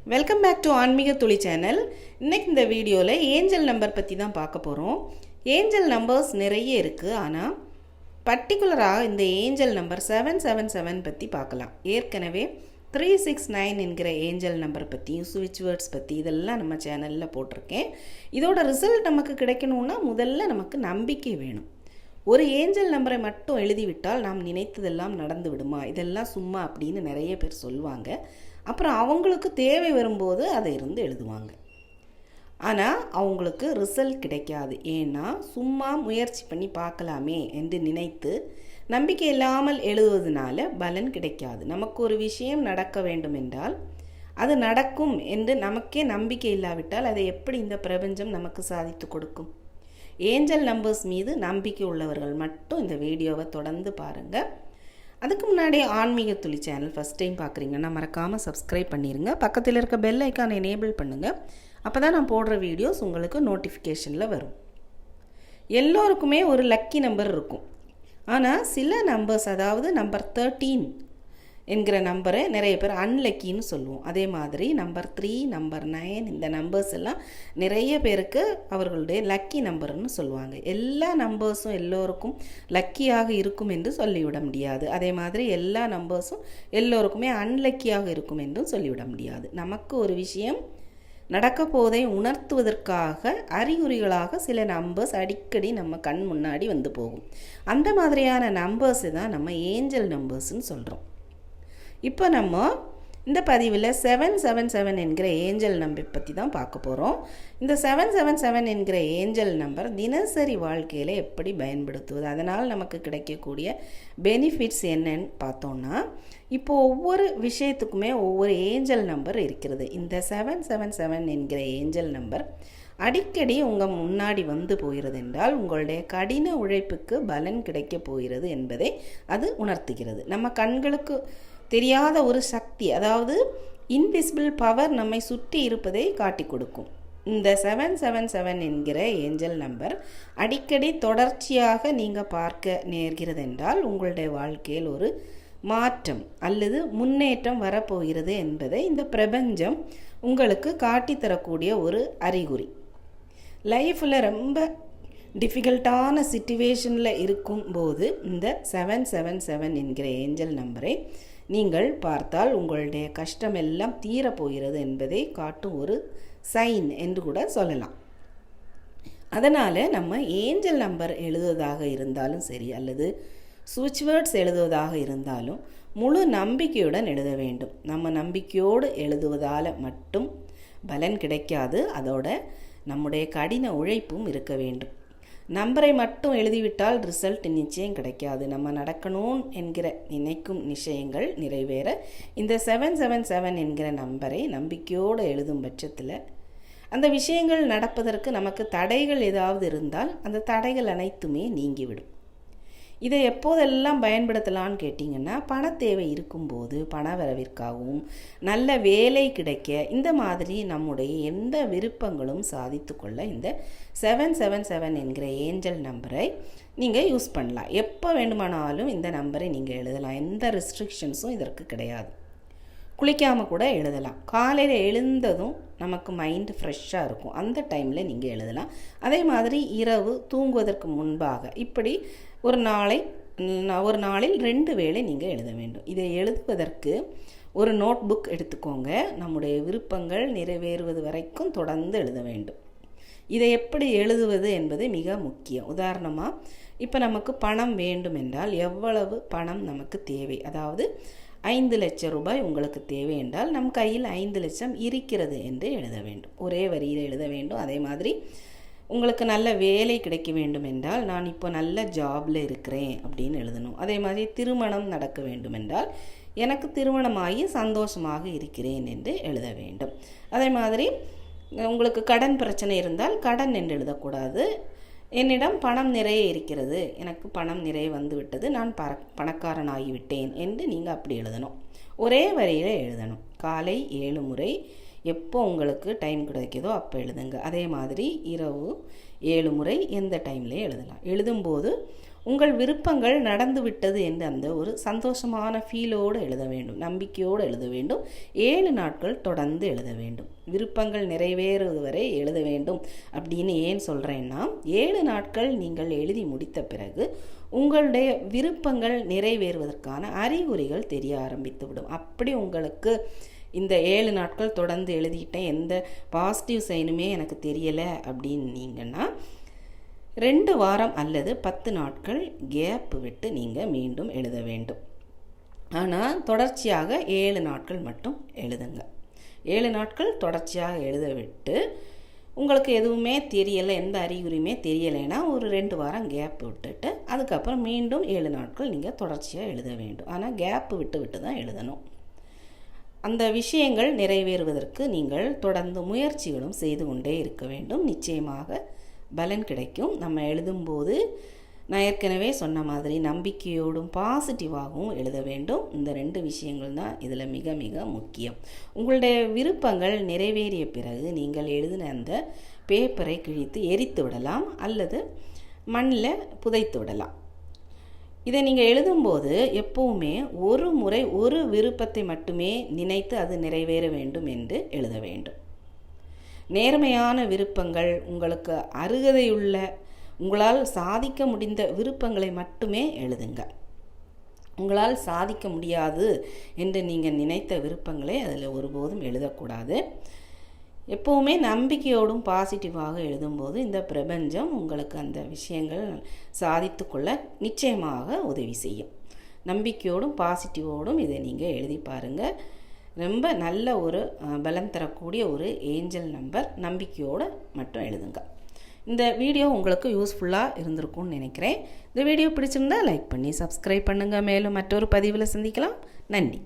Welcome back to ஆன்மீக துளி channel. இன்னைக்கு இந்த வீடியோவில் ஏஞ்சல் நம்பர் பற்றி தான் பார்க்க போகிறோம். ஏஞ்சல் நம்பர்ஸ் நிறைய இருக்குது, ஆனால் பர்டிகுலராக இந்த ஏஞ்சல் நம்பர் 777 பற்றி பார்க்கலாம். ஏற்கனவே 369 என்கிற ஏஞ்சல் நம்பர் பற்றியும் ஸ்விட்ச் வேர்ட்ஸ் பற்றி இதெல்லாம் நம்ம சேனலில் போட்டிருக்கேன். இதோட ரிசல்ட் நமக்கு கிடைக்கணும்னா முதல்ல நமக்கு நம்பிக்கை வேணும். ஒரு ஏஞ்சல் நம்பரை மட்டும் எழுதிவிட்டால் நாம் நினைத்ததெல்லாம் நடந்து விடுமா, இதெல்லாம் சும்மா அப்படின்னு நிறைய பேர் சொல்லுவாங்க. அப்புறம் அவங்களுக்கு தேவை வரும்போது அதை இருந்து எழுதுவாங்க. ஆனால் அவங்களுக்கு ரிசல்ட் கிடைக்காது. ஏன்னா சும்மா முயற்சி பண்ணி பார்க்கலாமே என்று நினைத்து நம்பிக்கை இல்லாமல் எழுதுவதனால பலன் கிடைக்காது. நமக்கு ஒரு விஷயம் நடக்க வேண்டும் என்றால் அது நடக்கும் என்று நமக்கே நம்பிக்கை இல்லாவிட்டால் அதை எப்படி இந்த பிரபஞ்சம் நமக்கு சாதித்து கொடுக்கும்? ஏஞ்சல் நம்பர்ஸ் மீது நம்பிக்கை உள்ளவர்கள் மட்டும் இந்த வீடியோவை தொடர்ந்து பாருங்கள். அதுக்கு முன்னாடி ஆன்மீக துளி சேனல் ஃபஸ்ட் டைம் பார்க்குறீங்கன்னா மறக்காமல் சப்ஸ்கிரைப் பண்ணிடுங்க. பக்கத்தில் இருக்க பெல் ஐக்கானை எனேபிள் பண்ணுங்கள். அப்போ தான் நான் போடுற வீடியோஸ் உங்களுக்கு நோட்டிஃபிகேஷனில் வரும். எல்லோருக்குமே ஒரு லக்கி நம்பர் இருக்கும். ஆனால் சில நம்பர்ஸ், அதாவது நம்பர் 13 என்கிற நம்பரை நிறைய பேர் அன்லக்கின்னு சொல்லுவோம். அதே மாதிரி நம்பர் 3, நம்பர் 9 இந்த நம்பர்ஸ் எல்லாம் நிறைய பேருக்கு அவர்களுடைய லக்கி நம்பர்னு சொல்லுவாங்க. எல்லா நம்பர்ஸும் எல்லோருக்கும் லக்கியாக இருக்கும் என்று சொல்லிவிட முடியாது. அதே மாதிரி எல்லா நம்பர்ஸும் எல்லோருக்குமே அன்லக்கியாக இருக்கும் என்றும் சொல்லிவிட முடியாது. நமக்கு ஒரு விஷயம் நடக்க போதை உணர்த்துவதற்காக அறிகுறிகளாக சில நம்பர்ஸ் அடிக்கடி நம்ம கண் முன்னாடி வந்து போகும். அந்த மாதிரியான நம்பர்ஸு தான் நம்ம ஏஞ்சல் நம்பர்ஸ்ன்னு சொல்கிறோம். இப்போ நம்ம இந்த பதிவில் 777 என்கிற ஏஞ்சல் நம்பர் பற்றி தான் பார்க்க போகிறோம். இந்த 777 என்கிற ஏஞ்சல் நம்பர் தினசரி வாழ்க்கையில் எப்படி பயன்படுத்துவது, அதனால் நமக்கு கிடைக்கக்கூடிய பெனிஃபிட்ஸ் என்னன்னு பார்த்தோன்னா, இப்போது ஒவ்வொரு விஷயத்துக்குமே ஒவ்வொரு ஏஞ்சல் நம்பர் இருக்கிறது. இந்த 777 என்கிற ஏஞ்சல் நம்பர் அடிக்கடி உங்கள் முன்னாடி வந்து போகிறது என்றால் உங்களுடைய கடின உழைப்புக்கு பலன் கிடைக்க போகிறது என்பதை அது உணர்த்துகிறது. நம்ம கண்களுக்கு தெரியாத ஒரு சக்தி, அதாவது இன்விசிபிள் பவர் நம்மை சுற்றி இருப்பதை காட்டி கொடுக்கும். இந்த 777 என்கிற ஏஞ்சல் நம்பர் அடிக்கடி தொடர்ச்சியாக நீங்கள் பார்க்க நேர்கிறது என்றால் உங்களுடைய வாழ்க்கையில் ஒரு மாற்றம் அல்லது முன்னேற்றம் வரப்போகிறது என்பதை இந்த பிரபஞ்சம் உங்களுக்கு காட்டித்தரக்கூடிய ஒரு அறிகுறி. லைஃப்பில் ரொம்ப டிஃபிகல்ட்டான சிச்சுவேஷனில் இருக்கும்போது இந்த 777 என்கிற ஏஞ்சல் நம்பரை நீங்கள் பார்த்தால் உங்களுடைய கஷ்டமெல்லாம் தீரப்போகிறது என்பதை காட்டும் ஒரு சைன் என்று கூட சொல்லலாம். அதனால் நம்ம ஏஞ்சல் நம்பர் எழுதுவதாக இருந்தாலும் சரி அல்லது ஸ்விட்ச் வேர்ட்ஸ் எழுதுவதாக இருந்தாலும் முழு நம்பிக்கையுடன் எழுத வேண்டும். நம்ம நம்பிக்கையோடு எழுதுவதால் மட்டும் பலன் கிடைக்காது, அதோட நம்முடைய கடின உழைப்பும் இருக்க வேண்டும். நம்பரை மட்டும் எழுதிவிட்டால் ரிசல்ட் நிச்சயம் கிடைக்காது. நம்ம நடக்கணும் என்கிற நினைக்கும் விஷயங்கள் நிறைவேற இந்த 777 என்கிற நம்பரை நம்பிக்கையோடு எழுதும் பட்சத்தில் அந்த விஷயங்கள் நடப்பதற்கு நமக்கு தடைகள் ஏதாவது இருந்தால் அந்த தடைகள் அனைத்துமே நீங்கிவிடும். இதை எப்போதெல்லாம் பயன்படுத்தலான்னு கேட்டிங்கன்னா, பண தேவை இருக்கும்போது, பண வரவிற்காகவும் நல்ல வேலை கிடைக்க, இந்த மாதிரி நம்முடைய எந்த விருப்பங்களும் சாதித்து கொள்ள இந்த 777 என்கிற ஏஞ்சல் நம்பரை நீங்கள் யூஸ் பண்ணலாம். எப்போ வேண்டுமானாலும் இந்த நம்பரை நீங்கள் எழுதலாம். எந்த ரெஸ்ட்ரிக்ஷன்ஸும் இதற்கு கிடையாது. குளிக்காமல் கூட எழுதலாம். காலையில் எழுந்ததும் நமக்கு மைண்டு ஃப்ரெஷ்ஷாக இருக்கும், அந்த டைமில் நீங்கள் எழுதலாம். அதே மாதிரி இரவு தூங்குவதற்கு முன்பாக, இப்படி ஒரு நாளில் 2 வேளை நீங்கள் எழுத வேண்டும். இதை எழுதுவதற்கு ஒரு நோட் புக் எடுத்துக்கோங்க. நம்முடைய விருப்பங்கள் நிறைவேறுவது வரைக்கும் தொடர்ந்து எழுத வேண்டும். இதை எப்படி எழுதுவது என்பது மிக முக்கியம். உதாரணமாக, இப்போ நமக்கு பணம் வேண்டும் என்றால் எவ்வளவு பணம் நமக்கு தேவை, அதாவது 5 லட்சம் ரூபாய் உங்களுக்கு தேவை என்றால் நம் கையில் 5 லட்சம் இருக்கிறது என்று எழுத வேண்டும். ஒரே வரியில் எழுத வேண்டும். அதே மாதிரி உங்களுக்கு நல்ல வேலை கிடைக்க வேண்டும் என்றால் நான் இப்போ நல்ல ஜாபில் இருக்கிறேன் அப்படின்னு எழுதணும். அதே மாதிரி திருமணம் நடக்க வேண்டும் என்றால் எனக்கு திருமணமாகி சந்தோஷமாக இருக்கிறேன் என்று எழுத வேண்டும். அதே மாதிரி உங்களுக்கு கடன் பிரச்சனை இருந்தால் கடன் என்று எழுதக்கூடாது. என்னிடம் பணம் நிறைய இருக்கிறது, எனக்கு பணம் நிறைய வந்து விட்டது, நான் பணக்காரன் ஆகிவிட்டேன் என்று நீங்கள் அப்படி எழுதணும். ஒரே வரியில் எழுதணும். காலை 7 முறை எப்போ உங்களுக்கு டைம் கிடைக்குதோ அப்போ எழுதுங்க. அதே மாதிரி இரவு 7 முறை எந்த டைம்லேயே எழுதலாம். எழுதும்போது உங்கள் விருப்பங்கள் நடந்துவிட்டது என்று அந்த ஒரு சந்தோஷமான ஃபீலோடு எழுத வேண்டும், நம்பிக்கையோடு எழுத வேண்டும். 7 நாட்கள் தொடர்ந்து எழுத வேண்டும். விருப்பங்கள் நிறைவேறுவது வரை எழுத வேண்டும் அப்படின்னு ஏன் சொல்கிறேன்னா, 7 நாட்கள் நீங்கள் எழுதி முடித்த பிறகு உங்களுடைய விருப்பங்கள் நிறைவேறுவதற்கான அறிகுறிகள் தெரிய ஆரம்பித்து விடும். அப்படி உங்களுக்கு இந்த 7 நாட்கள் தொடர்ந்து எழுதிட்டேன், எந்த பாசிட்டிவ் சைனுமே எனக்கு தெரியலை அப்படின்னீங்கன்னா 2 வாரம் அல்லது 10 நாட்கள் கேப் விட்டு நீங்கள் மீண்டும் எழுத வேண்டும். ஆனால் தொடர்ச்சியாக 7 நாட்கள் மட்டும் எழுதுங்க. 7 நாட்கள் தொடர்ச்சியாக எழுத விட்டு உங்களுக்கு எதுவுமே தெரியலை, எந்த அறிகுறியுமே தெரியலைன்னா ஒரு 2 வாரம் கேப் விட்டுட்டு அதுக்கப்புறம் மீண்டும் 7 நாட்கள் நீங்கள் தொடர்ச்சியாக எழுத வேண்டும். ஆனால் கேப் விட்டு தான் எழுதணும். அந்த விஷயங்கள் நிறைவேறுவதற்கு நீங்கள் தொடர்ந்து முயற்சிகளும் செய்து கொண்டே இருக்க வேண்டும். நிச்சயமாக பலன் கிடைக்கும். நம்ம எழுதும்போது நான் ஏற்கனவே சொன்ன மாதிரி நம்பிக்கையோடும் பாசிட்டிவாகவும் எழுத வேண்டும். இந்த 2 விஷயங்கள் தான் இதில் மிக மிக முக்கியம். உங்களுடைய விருப்பங்கள் நிறைவேறிய பிறகு நீங்கள் எழுதின அந்த பேப்பரை கிழித்து எரித்து விடலாம் அல்லது மண்ணில் புதைத்து விடலாம். இதை நீங்கள் எழுதும்போது எப்பவுமே ஒரு முறை ஒரு விருப்பத்தை மட்டுமே நினைத்து அது நிறைவேற வேண்டும் என்று எழுத வேண்டும். நேர்மையான விருப்பங்கள், உங்களுக்கு அருகதையுள்ள, உங்களால் சாதிக்க முடிந்த விருப்பங்களை மட்டுமே எழுதுங்க. உங்களால் சாதிக்க முடியாது என்று நீங்கள் நினைத்த விருப்பங்களை அதில் ஒருபோதும் எழுதக்கூடாது. எப்போவுமே நம்பிக்கையோடும் பாசிட்டிவாக எழுதும்போது இந்த பிரபஞ்சம் உங்களுக்கு அந்த விஷயங்கள் சாதித்து கொள்ள நிச்சயமாக உதவி செய்யும். நம்பிக்கையோடும் பாசிட்டிவோடும் இதை நீங்கள் எழுதி பாருங்கள். ரொம்ப நல்ல ஒரு பலம் தரக்கூடிய ஒரு ஏஞ்சல் நம்பர். நம்பிக்கையோடு மட்டும் எழுதுங்க. இந்த வீடியோ உங்களுக்கு யூஸ்ஃபுல்லாக இருந்திருக்கும்னு நினைக்கிறேன். இந்த வீடியோ பிடிச்சிருந்தால் லைக் பண்ணி சப்ஸ்கிரைப் பண்ணுங்கள். மேலும் மற்றொரு பதிவில் சந்திக்கலாம். நன்றி.